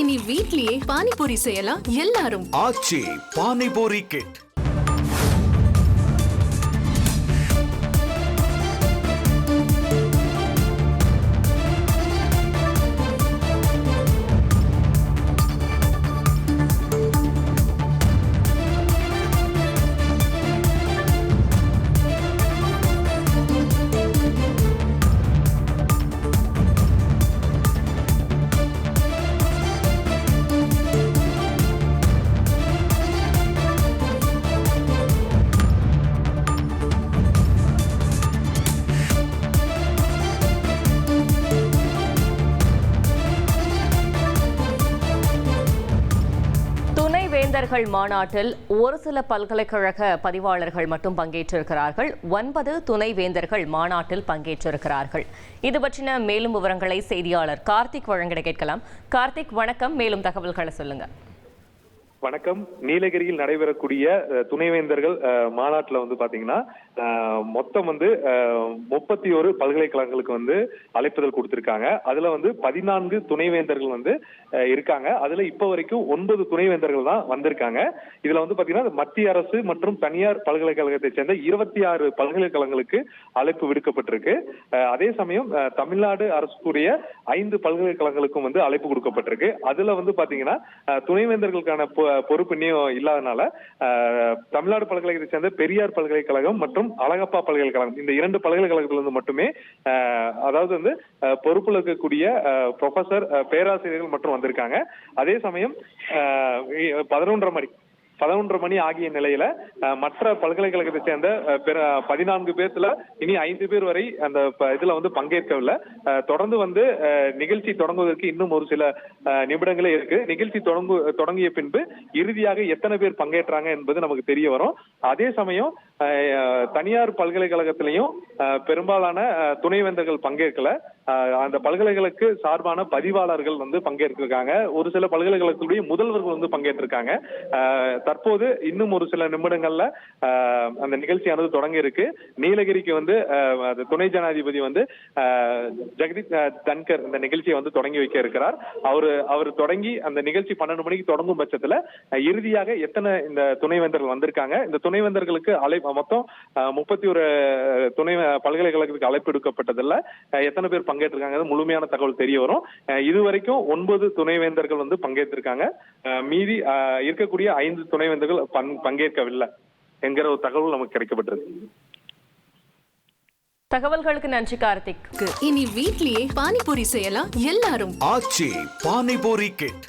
இனி வீட்லயே பானிபூரி செய்யலாம் எல்லாரும். ஆச்சி பானிபூரி கிட். துணைவேந்தர்கள் மாநாட்டில் ஒரு சில பல்கலைக்கழக பதிவாளர்கள் மட்டும் பங்கேற்றிருக்கிறார்கள். 9 துணைவேந்தர்கள் மாநாட்டில் பங்கேற்றிருக்கிறார்கள். இது பற்றின மேலும் விவரங்களை செய்தியாளர் கார்த்திக் வழங்கிட கேட்கலாம். கார்த்திக், வணக்கம். மேலும் தகவல்களை சொல்லுங்க. வணக்கம். நீலகிரியில் நடைபெறக்கூடிய துணைவேந்தர்கள் மாநாட்டில் வந்து பாத்தீங்கன்னா மொத்தம் 31 பல்கலைக்கழகங்களுக்கு அழைப்புதல் கொடுத்திருக்காங்க. அதுல 14 துணைவேந்தர்கள் இருக்காங்க. அதுல இப்ப வரைக்கும் 9 துணைவேந்தர்கள் தான் வந்திருக்காங்க. இதுல பாத்தீங்கன்னா மத்திய அரசு மற்றும் தனியார் பல்கலைக்கழகத்தை சேர்ந்த 26 பல்கலைக்கழகங்களுக்கு அழைப்பு விடுக்கப்பட்டிருக்கு. அதே சமயம் தமிழ்நாடு அரசுக்குரிய 5 பல்கலைக்கழகங்களுக்கும் அழைப்பு கொடுக்கப்பட்டிருக்கு. அதுல பாத்தீங்கன்னா துணைவேந்தர்களுக்கான பொறுப்பு இன்னும் இல்லாதனால தமிழ்நாடு பல்கலைக்கழகத்தை சேர்ந்த பெரியார் பல்கலைக்கழகம் மற்றும் அழகப்பா பல்கலைக்கழகம், இந்த 2 பல்கலைக்கழகத்திலிருந்து மட்டுமே அதாவது பொறுப்புல இருக்கக்கூடிய ப்ரொஃபசர், பேராசிரியர்கள் மற்றும் வந்திருக்காங்க. அதே சமயம் 11:30 மணி ஆகிய நிலையில மற்ற பல்கலைக்கழகத்தை சேர்ந்த 14 பேர்ல இனி 5 பேர் வரை அந்த இதுல பங்கேற்கவில்லை. தொடர்ந்து நிகழ்ச்சி தொடங்குவதற்கு இன்னும் ஒரு சில நிமிடங்களே இருக்கு. நிகழ்ச்சி தொடங்கிய பின்பு இறுதியாக எத்தனை பேர் பங்கேற்றாங்க என்பது நமக்கு தெரிய வரும். அதே சமயம் தனியார் பல்கலைக்கழகத்திலையும் பெரும்பாலான துணைவேந்தர்கள் பங்கேற்கல. அந்த பல்கலைக்கழக சார்பான பதிவாளர்கள் பங்கேற்றிருக்காங்க. ஒரு சில பல்கலைக்கழகத்துடைய முதல்வர்கள் பங்கேற்றிருக்காங்க. தற்போது இன்னும் ஒரு சில நிமிடங்கள்ல அந்த நிகழ்ச்சியானது தொடங்கி இருக்கு. நீலகிரிக்கு துணை ஜனாதிபதி ஜெகதீப் தன்கர் இந்த நிகழ்ச்சியை தொடங்கி வைக்க இருக்கிறார். அவர் தொடங்கி அந்த நிகழ்ச்சி 12 மணிக்கு தொடங்கும் பட்சத்துல இறுதியாக எத்தனை இந்த துணைவேந்தர்கள் வந்திருக்காங்க, இந்த துணைவேந்தர்களுக்கு மொத்தம் 31 துணை பல்கலைக்கழகத்துக்கு அழைப்பு எடுக்கப்பட்டதில்ல, எத்தனை பேர் பங்கேற்றிருக்காங்க முழுமையான தகவல் தெரிய வரும். இதுவரைக்கும் 9 துணைவேந்தர்கள் பங்கேற்றிருக்காங்க. மீதி இருக்கக்கூடிய 5 துணைவேந்தர்கள் பங்கேற்கவில்லை என்கிற ஒரு தகவல் நமக்கு கிடைக்கப்பட்டிருக்கு. தகவல்களுக்கு நன்றி கார்த்திக். இனி வீட்லயே பானிபூரி செய்யலாம் எல்லாரும். ஆச்சி பானிபூரி கிட்.